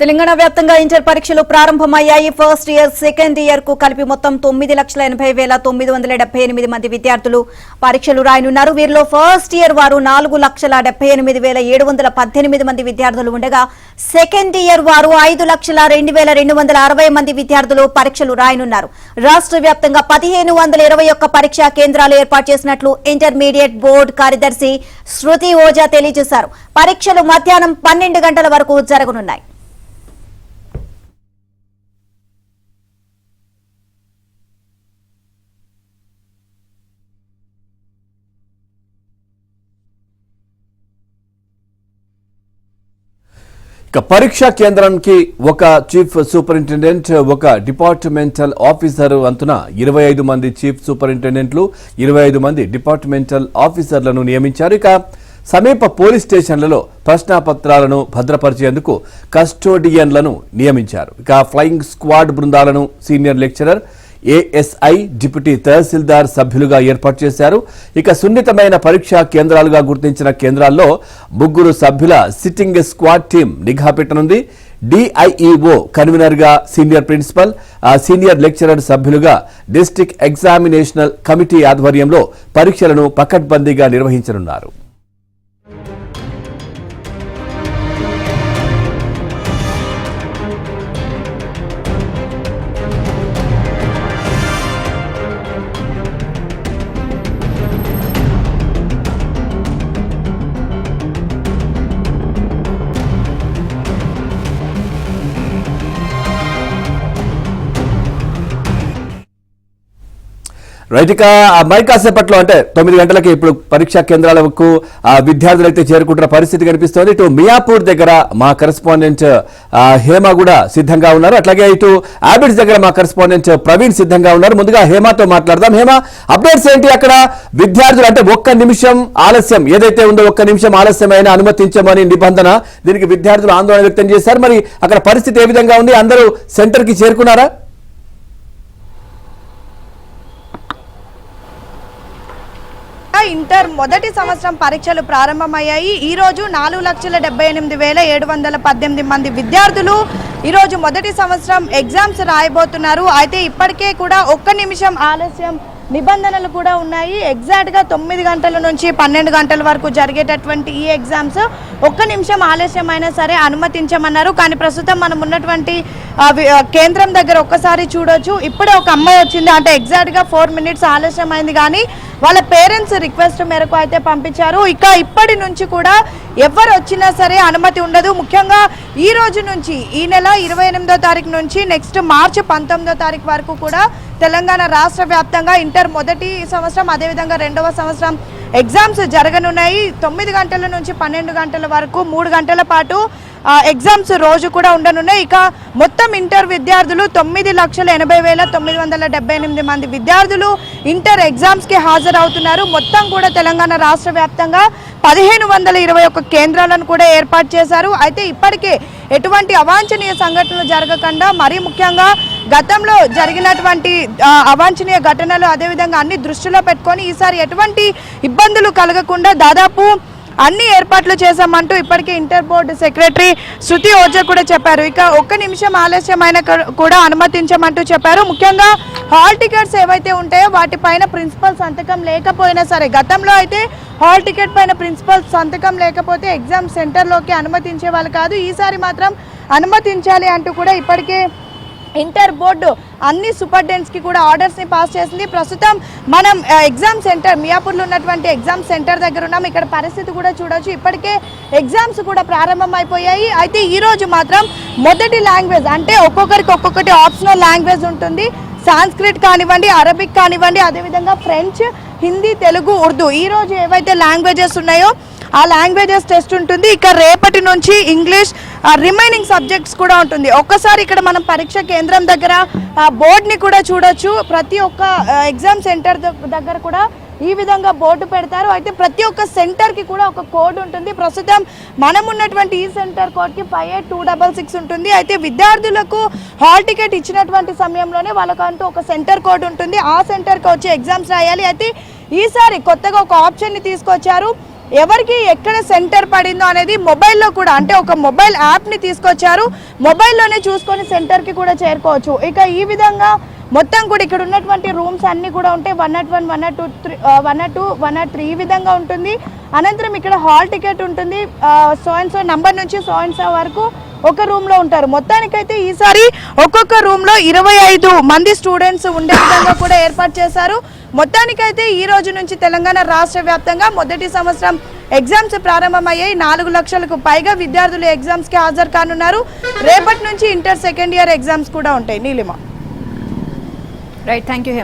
తెలంగాణ వ్యాప్తంగా ఇంటర్ పరీక్షలు ప్రారంభమయ్యాయి. ఫస్ట్ ఇయర్, సెకండ్ ఇయర్ కు కలిపి మొత్తం 9,80,978 మంది విద్యార్థులు పరీక్షలు రాయనున్నారు. వీరిలో ఫస్ట్ ఇయర్ వారు 4,78,718 మంది విద్యార్థులు ఉండగా సెకండ్ ఇయర్ వారు 5,02,260 మంది విద్యార్థులు పరీక్షలు రాయనున్నారు. రాష్ట్ర వ్యాప్తంగా 1,521 పరీక్షా కేంద్రాలు ఏర్పాటు చేసినట్లు ఇంటర్మీడియట్ బోర్డు కార్యదర్శి శృతి ఓజా తెలియజేశారు. పరీక్షలు మధ్యాహ్నం 12 గంటల వరకు జరగనున్నాయి. పరీక్షా కేంద్రానికి ఒక చీఫ్ సూపరింటెండెంట్, ఒక డిపార్ట్మెంటల్ ఆఫీసర్ వంతున 25 మంది చీఫ్ సూపరింటెండెంట్లు, 25 మంది డిపార్ట్మెంటల్ ఆఫీసర్లను నియమించారు. ఇక సమీప పోలీస్ స్టేషన్లలో ప్రశ్నాపత్రాలను భద్రపరిచేందుకు కస్టోడియన్లను నియమించారు. ఇక ఫ్లయింగ్ స్క్వాడ్ బృందాలను సీనియర్ లెక్చరర్, ఏఎస్ఐ, డిప్యూటీ తహసీల్దార్ సభ్యులుగా ఏర్పాటు చేశారు. ఇక సున్నితమైన పరీక్షా కేంద్రాలుగా గుర్తించిన కేంద్రాల్లో 3 సభ్యుల సిట్టింగ్ స్క్వాడ్ టీం నిఘా పెట్టనుంది. డిఐఈఓ కన్వీనర్ గా సీనియర్ ప్రిన్సిపల్, సీనియర్ లెక్చరర్ సభ్యులుగా డిస్ట్రిక్ట్ ఎగ్జామినేషనల్ కమిటీ ఆధ్వర్యంలో పరీక్షలను పకడ్బందీగా నిర్వహించనున్నారు. రైట్, ఇక మరి కాసేపట్లో అంటే 9 గంటలకి ఇప్పుడు పరీక్షా కేంద్రాలకు విద్యార్థులు అయితే చేరుకుంటున్న పరిస్థితి కనిపిస్తోంది. ఇటు మియాపూర్ దగ్గర మా కరెస్పాండెంట్ హేమ కూడా సిద్ధంగా ఉన్నారు. అట్లాగే ఇటు ఆబిడ్స్ దగ్గర మా కరెస్పాండెంట్ ప్రవీణ్ సిద్ధంగా ఉన్నారు. ముందుగా హేమతో మాట్లాడదాం. హేమ, అప్డేట్స్ ఏంటి? అక్కడ విద్యార్థులు అంటే 1 నిమిషం ఆలస్యం ఏదైతే ఉందో 1 నిమిషం ఆలస్యమైన అనుమతించమని నిబంధన, దీనికి విద్యార్థులు ఆందోళన వ్యక్తం చేశారు. మరి అక్కడ పరిస్థితి ఏ విధంగా ఉంది? అందరూ సెంటర్ కి చేరుకున్నారా? ఇంటర్ మొదటి సంవత్సరం పరీక్షలు ప్రారంభమయ్యాయి. ఈరోజు 4,78,718 మంది విద్యార్థులు ఈరోజు మొదటి సంవత్సరం ఎగ్జామ్స్ రాయబోతున్నారు. అయితే ఇప్పటికే కూడా 1 నిమిషం ఆలస్యం నిబంధనలు కూడా ఉన్నాయి. ఎగ్జాక్ట్గా 9 గంటల నుంచి 12 గంటల వరకు జరిగేటటువంటి ఈ ఎగ్జామ్స్ 1 నిమిషం ఆలస్యం అయినా సరే అనుమతించమన్నారు. కానీ ప్రస్తుతం మనం ఉన్నటువంటి కేంద్రం దగ్గర ఒక్కసారి చూడొచ్చు. ఇప్పుడే ఒక అమ్మాయి వచ్చింది, అంటే ఎగ్జాక్ట్గా 4 మినిట్స్ ఆలస్యం అయింది, కానీ వాళ్ళ పేరెంట్స్ రిక్వెస్ట్ మేరకు అయితే పంపించారు. ఇక ఇప్పటి నుంచి కూడా ఎవరు వచ్చినా సరే అనుమతి ఉండదు. ముఖ్యంగా ఈ రోజు నుంచి, ఈ నెల 28వ తారీఖు నుంచి నెక్స్ట్ మార్చి 19వ తారీఖు వరకు కూడా తెలంగాణ రాష్ట్ర వ్యాప్తంగా ఇంటర్ మొదటి సంవత్సరం, అదేవిధంగా 2వ సంవత్సరం ఎగ్జామ్స్ జరగనున్నాయి. 9 గంటల నుంచి 12 గంటల వరకు 3 గంటల పాటు ఎగ్జామ్స్ రోజు కూడా ఉండనున్నాయి. ఇక మొత్తం ఇంటర్ విద్యార్థులు 9,80,978 మంది విద్యార్థులు ఇంటర్ ఎగ్జామ్స్కి హాజరవుతున్నారు. మొత్తం కూడా తెలంగాణ రాష్ట్ర వ్యాప్తంగా 1,521 కేంద్రాలను కూడా ఏర్పాటు చేశారు. అయితే ఇప్పటికే ఎటువంటి అవాంఛనీయ సంఘటనలు జరగకుండా, మరీ ముఖ్యంగా గతంలో జరిగినటువంటి అవాంఛనీయ ఘటనలు అదేవిధంగా అన్ని దృష్టిలో పెట్టుకొని ఈసారి ఎటువంటి ఇబ్బందులు కలగకుండా దాదాపు అన్ని ఏర్పాట్లు చేశామంటూ ఇప్పటికే ఇంటర్ బోర్డు సెక్రటరీ శృతి ఓజా కూడా చెప్పారు. ఇక 1 నిమిషం ఆలస్యమైన కూడా అనుమతించమంటూ చెప్పారు. ముఖ్యంగా హాల్ టికెట్స్ ఏవైతే ఉంటాయో వాటిపైన ప్రిన్సిపల్ సంతకం లేకపోయినా సరే, గతంలో అయితే హాల్ టికెట్ పైన ప్రిన్సిపల్ సంతకం లేకపోతే ఎగ్జామ్ సెంటర్లోకి అనుమతించే వాళ్ళు కాదు. ఈసారి మాత్రం అనుమతించాలి అంటూ కూడా ఇప్పటికే ఇంటర్ బోర్డు అన్ని సూపరింటెండెంట్స్కి కూడా ఆర్డర్స్ని పాస్ చేసింది. ప్రస్తుతం మనం ఎగ్జామ్ సెంటర్ మియాపూర్లో ఉన్నటువంటి ఎగ్జామ్ సెంటర్ దగ్గర ఉన్నాం. ఇక్కడ పరిస్థితి కూడా చూడవచ్చు. ఇప్పటికే ఎగ్జామ్స్ కూడా ప్రారంభమైపోయాయి. అయితే ఈరోజు మాత్రం మొదటి లాంగ్వేజ్, అంటే ఒక్కొక్కరికి ఒక్కొక్కటి ఆప్షనల్ లాంగ్వేజ్ ఉంటుంది. సాంస్క్రిట్ కానివ్వండి, అరబిక్ కానివ్వండి, అదేవిధంగా ఫ్రెంచ్, హిందీ, తెలుగు, ఉర్దూ, ఈరోజు ఏవైతే లాంగ్వేజెస్ ఉన్నాయో ఆ లాంగ్వేజెస్ టెస్ట్ ఉంటుంది. ఇక రేపటి నుంచి ఇంగ్లీష్, రిమైనింగ్ సబ్జెక్ట్స్ కూడా ఉంటుంది. ఒక్కసారి ఇక్కడ మనం పరీక్ష కేంద్రం దగ్గర బోర్డుని కూడా చూడొచ్చు. ప్రతి ఒక్క ఎగ్జామ్ సెంటర్ దగ్గర కూడా ఈ విధంగా బోర్డు పెడతారు. అయితే ప్రతి ఒక్క సెంటర్కి కూడా ఒక కోడ్ ఉంటుంది. ప్రస్తుతం మనం ఉన్నటువంటి ఈ సెంటర్ కోడ్కి 58266 ఉంటుంది. అయితే విద్యార్థులకు హాల్ టికెట్ ఇచ్చినటువంటి సమయంలోనే వాళ్ళకంటూ ఒక సెంటర్ కోడ్ ఉంటుంది. ఆ సెంటర్కి వచ్చి ఎగ్జామ్స్ రాయాలి. అయితే ఈసారి కొత్తగా ఒక ఆప్షన్ని తీసుకొచ్చారు. ఎవరికి ఎక్కడ సెంటర్ పడిందో అనేది మొబైల్లో కూడా, అంటే ఒక మొబైల్ యాప్ని తీసుకొచ్చారు, మొబైల్లోనే చూసుకొని సెంటర్కి కూడా చేరుకోవచ్చు. ఇక ఈ విధంగా మొత్తం కూడా ఇక్కడ ఉన్నటువంటి రూమ్స్ అన్నీ కూడా ఉంటాయి. 101, 102, 102, 103 ఈ విధంగా ఉంటుంది. అనంతరం ఇక్కడ హాల్ టికెట్ ఉంటుంది. సో అండ్ సో నంబర్ నుంచి సో అండ్ సో వరకు ఒక రూమ్లో ఉంటారు. మొత్తానికైతే ఈసారి ఒక్కొక్క రూమ్లో 25 మంది స్టూడెంట్స్ ఉండే విధంగా కూడా ఏర్పాటు చేశారు. మొత్తానికైతే ఈ రోజు నుంచి తెలంగాణ రాష్ట్ర వ్యాప్తంగా మొదటి సంవత్సరం ఎగ్జామ్స్ ప్రారంభమయ్యాయి. 4 లక్షలకు పైగా విద్యార్థులు ఎగ్జామ్స్కి హాజరు కానున్నారు. రేపటి నుంచి ఇంటర్ సెకండ్ ఇయర్ ఎగ్జామ్స్ కూడా ఉంటాయి. నీలిమ. Right, thank you.